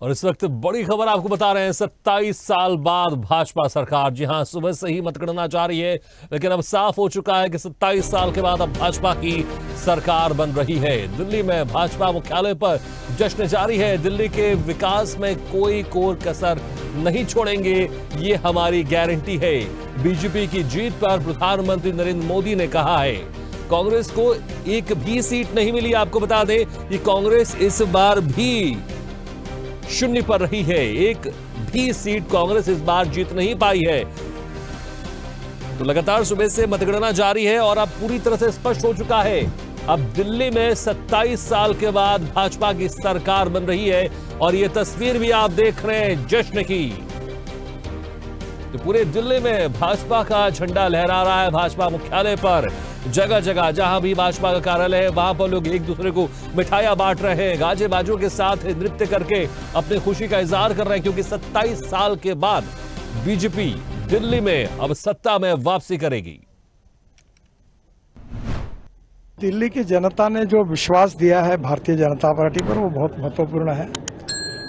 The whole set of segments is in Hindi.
और इस वक्त बड़ी खबर आपको बता रहे हैं, 27 साल बाद भाजपा सरकार। जी हां, सुबह से ही मतगणना जारी है, लेकिन अब साफ हो चुका है कि 27 साल के बाद अब भाजपा की सरकार बन रही है। दिल्ली में भाजपा मुख्यालय पर जश्न जारी है। दिल्ली के विकास में कोई कोर कसर नहीं छोड़ेंगे, ये हमारी गारंटी है। बीजेपी की जीत पर प्रधानमंत्री नरेंद्र मोदी ने कहा है। कांग्रेस को एक भी सीट नहीं मिली। आपको बता दें कि कांग्रेस इस बार भी शून्य पर रही है। एक भी सीट कांग्रेस इस बार जीत नहीं पाई है। तो लगातार सुबह से मतगणना जारी है और अब पूरी तरह से स्पष्ट हो चुका है, अब दिल्ली में 27 साल के बाद भाजपा की सरकार बन रही है। और यह तस्वीर भी आप देख रहे हैं जश्न की। तो पूरे दिल्ली में भाजपा का झंडा लहरा रहा है। भाजपा मुख्यालय पर जगह जगह जहां भी भाजपा का कार्यालय है, वहां पर लोग एक दूसरे को मिठाइयां बांट रहे हैं, गाजे बाजों के साथ नृत्य करके अपनी खुशी का इजहार कर रहे हैं, क्योंकि 27 साल के बाद बीजेपी दिल्ली में अब सत्ता में वापसी करेगी। दिल्ली की जनता ने जो विश्वास दिया है भारतीय जनता पार्टी पर, वो बहुत महत्वपूर्ण है।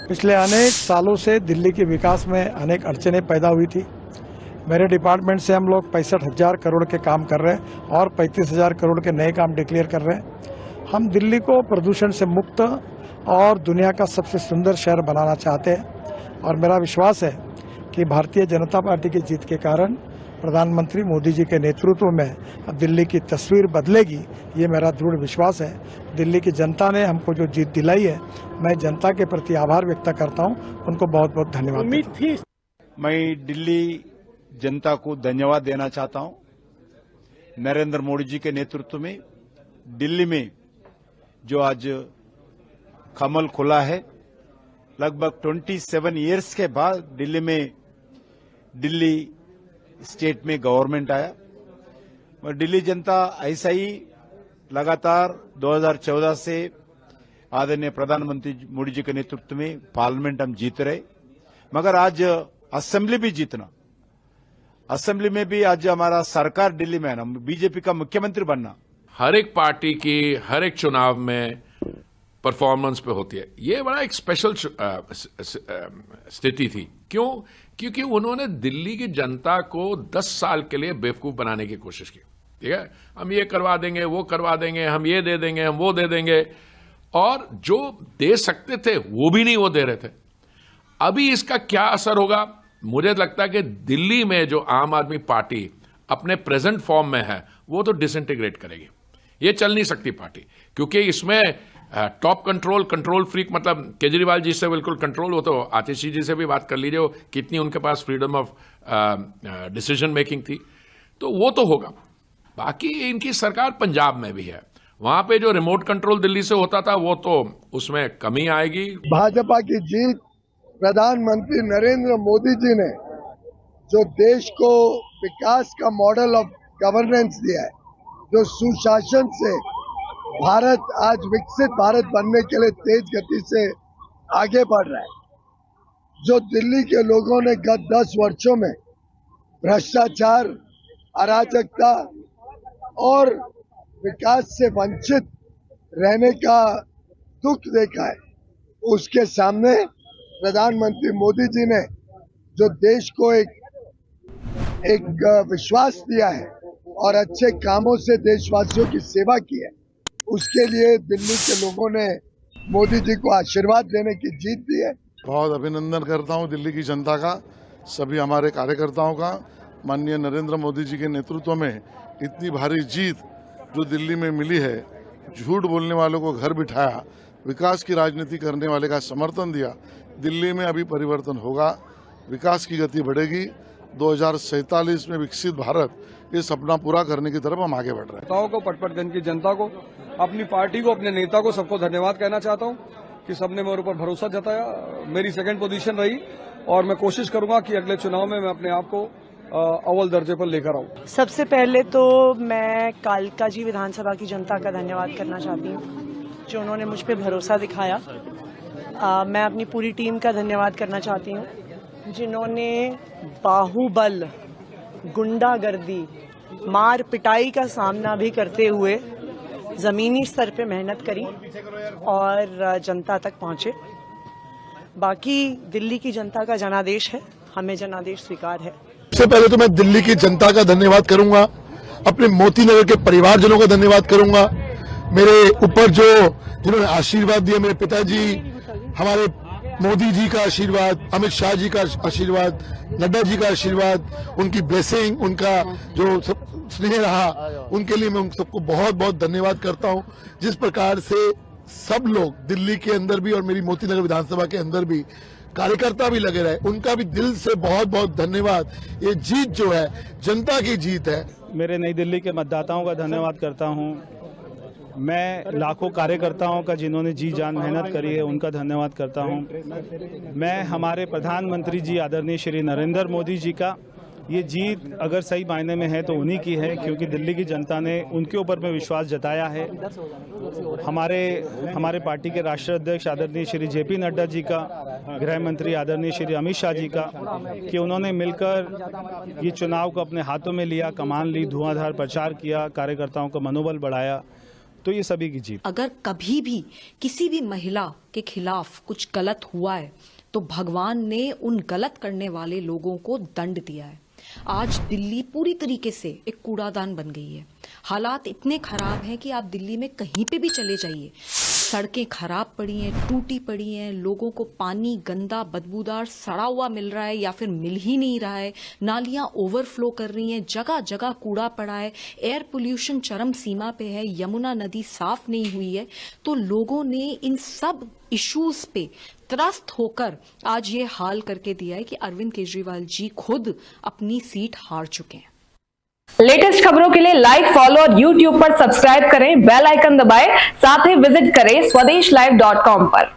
पिछले अनेक सालों से दिल्ली के विकास में अनेक अड़चनें पैदा हुई थी। मेरे डिपार्टमेंट से हम लोग 65,000 करोड़ के काम कर रहे हैं और 35,000 करोड़ के नए काम डिक्लेयर कर रहे हैं। हम दिल्ली को प्रदूषण से मुक्त और दुनिया का सबसे सुंदर शहर बनाना चाहते हैं। और मेरा विश्वास है कि भारतीय जनता पार्टी की जीत के कारण प्रधानमंत्री मोदी जी के नेतृत्व में अब दिल्ली की तस्वीर बदलेगी, ये मेरा दृढ़ विश्वास है। दिल्ली की जनता ने हमको जो जीत दिलाई है, मैं जनता के प्रति आभार व्यक्त करता हूँ। उनको बहुत बहुत धन्यवाद। मैं दिल्ली जनता को धन्यवाद देना चाहता हूं। नरेंद्र मोदी जी के नेतृत्व में दिल्ली में जो आज कमल खुला है, लगभग 27 इयर्स के बाद दिल्ली स्टेट में गवर्नमेंट आया। और दिल्ली जनता ऐसा ही लगातार 2014 से आदरणीय प्रधानमंत्री मोदी जी के नेतृत्व में पार्लियामेंट हम जीत रहे, मगर आज असेंबली भी जीतना, असेंबली में भी आज हमारा सरकार दिल्ली में आना, बीजेपी का मुख्यमंत्री बनना। हर एक पार्टी की हर एक चुनाव में परफॉर्मेंस पे होती है। ये बड़ा एक स्पेशल स्थिति थी। क्यों? क्योंकि उन्होंने दिल्ली की जनता को 10 साल के लिए बेवकूफ बनाने की कोशिश की। ठीक है, हम ये करवा देंगे, वो करवा देंगे, हम ये दे देंगे, हम वो दे देंगे, और जो दे सकते थे वो भी नहीं वो दे रहे थे। अभी इसका क्या असर होगा? मुझे लगता है कि दिल्ली में जो आम आदमी पार्टी अपने प्रेजेंट फॉर्म में है, वो तो डिसइंटीग्रेट करेगी। ये चल नहीं सकती पार्टी, क्योंकि इसमें टॉप कंट्रोल फ्रीक, मतलब केजरीवाल जी से बिल्कुल कंट्रोल हो। तो आतिशी जी से भी बात कर लीजिए, कितनी उनके पास फ्रीडम ऑफ डिसीजन मेकिंग थी, तो वो तो होगा। बाकी इनकी सरकार पंजाब में भी है, वहां पे जो रिमोट कंट्रोल दिल्ली से होता था, वो तो उसमें कमी आएगी। भाजपा की जीत, प्रधानमंत्री नरेंद्र मोदी जी ने जो देश को विकास का मॉडल ऑफ गवर्नेंस दिया है, जो सुशासन से भारत आज विकसित भारत बनने के लिए तेज गति से आगे बढ़ रहा है, जो दिल्ली के लोगों ने गत 10 वर्षों में भ्रष्टाचार, अराजकता और विकास से वंचित रहने का दुख देखा है, उसके सामने प्रधानमंत्री मोदी जी ने जो देश को एक विश्वास दिया है और अच्छे कामों से देशवासियों की सेवा की है, उसके लिए दिल्ली के लोगों ने मोदी जी को आशीर्वाद देने की जीत दी है। बहुत अभिनंदन करता हूं दिल्ली की जनता का, सभी हमारे कार्यकर्ताओं का। माननीय नरेंद्र मोदी जी के नेतृत्व में इतनी भारी जीत जो दिल्ली में मिली है, झूठ बोलने वालों को घर बिठाया, विकास की राजनीति करने वाले का समर्थन दिया। दिल्ली में अभी परिवर्तन होगा, विकास की गति बढ़ेगी। 2047 में विकसित भारत, ये सपना पूरा करने की तरफ हम आगे बढ़ रहे हैं। नेताओं को, पटपटगंज की जनता को, अपनी पार्टी को, अपने नेता को, सबको धन्यवाद कहना चाहता हूं कि सबने मेरे ऊपर भरोसा जताया। मेरी सेकंड पोजीशन रही और मैं कोशिश करूंगा कि अगले चुनाव में मैं अपने आप को अव्वल दर्जे पर लेकर आऊं। सबसे पहले तो मैं कालका जी विधानसभा की जनता का धन्यवाद करना चाहती हूं, जो उन्होंने मुझ पर भरोसा दिखाया। मैं अपनी पूरी टीम का धन्यवाद करना चाहती हूं, जिन्होंने बाहुबल, गुंडागर्दी, मार पिटाई का सामना भी करते हुए जमीनी स्तर पे मेहनत करी और जनता तक पहुंचे। बाकी दिल्ली की जनता का जनादेश है, हमें जनादेश स्वीकार है। सबसे पहले तो मैं दिल्ली की जनता का धन्यवाद करूंगा, अपने मोती नगर के परिवारजनों का धन्यवाद करूंगा, मेरे ऊपर जिन्होंने आशीर्वाद दिया, मेरे पिताजी, हमारे मोदी जी का आशीर्वाद, अमित शाह जी का आशीर्वाद, नड्डा जी का आशीर्वाद, उनकी ब्लेसिंग, उनका जो स्नेह रहा, उनके लिए मैं उन सबको बहुत बहुत धन्यवाद करता हूं। जिस प्रकार से सब लोग दिल्ली के अंदर भी और मेरी मोती नगर विधानसभा के अंदर भी कार्यकर्ता भी लगे रहे, उनका भी दिल से बहुत बहुत धन्यवाद। ये जीत जो है जनता की जीत है। मेरे नई दिल्ली के मतदाताओं का धन्यवाद करता हूं। मैं लाखों कार्यकर्ताओं का जिन्होंने जी जान मेहनत करी है उनका धन्यवाद करता हूं। मैं हमारे प्रधानमंत्री जी आदरणीय श्री नरेंद्र मोदी जी का, ये जीत अगर सही मायने में है तो उन्हीं की है, क्योंकि दिल्ली की जनता ने उनके ऊपर में विश्वास जताया है। हमारे पार्टी के राष्ट्रीय अध्यक्ष आदरणीय श्री जेपी नड्डा जी का, गृह मंत्री आदरणीय श्री अमित शाह जी का, कि उन्होंने मिलकर ये चुनाव को अपने हाथों में लिया, कमान ली, धुआंधार प्रचार किया, कार्यकर्ताओं का मनोबल बढ़ाया, तो ये सभी की जीत। अगर कभी भी किसी भी महिला के खिलाफ कुछ गलत हुआ है तो भगवान ने उन गलत करने वाले लोगों को दंड दिया है। आज दिल्ली पूरी तरीके से एक कूड़ादान बन गई है। हालात इतने खराब हैं कि आप दिल्ली में कहीं पे भी चले जाइए, सड़कें खराब पड़ी हैं, टूटी पड़ी हैं, लोगों को पानी गंदा, बदबूदार, सड़ा हुआ मिल रहा है या फिर मिल ही नहीं रहा है, नालियां ओवरफ्लो कर रही हैं, जगह जगह कूड़ा पड़ा है, एयर पोल्यूशन चरम सीमा पे है, यमुना नदी साफ नहीं हुई है। तो लोगों ने इन सब इश्यूज पे त्रस्त होकर आज ये हाल करके दिया है कि अरविंद केजरीवाल जी खुद अपनी सीट हार चुके हैं। लेटेस्ट खबरों के लिए लाइक, फॉलो और YouTube पर सब्सक्राइब करें, बेल आइकन दबाएं, साथ ही विजिट करें SwadeshLive.com पर।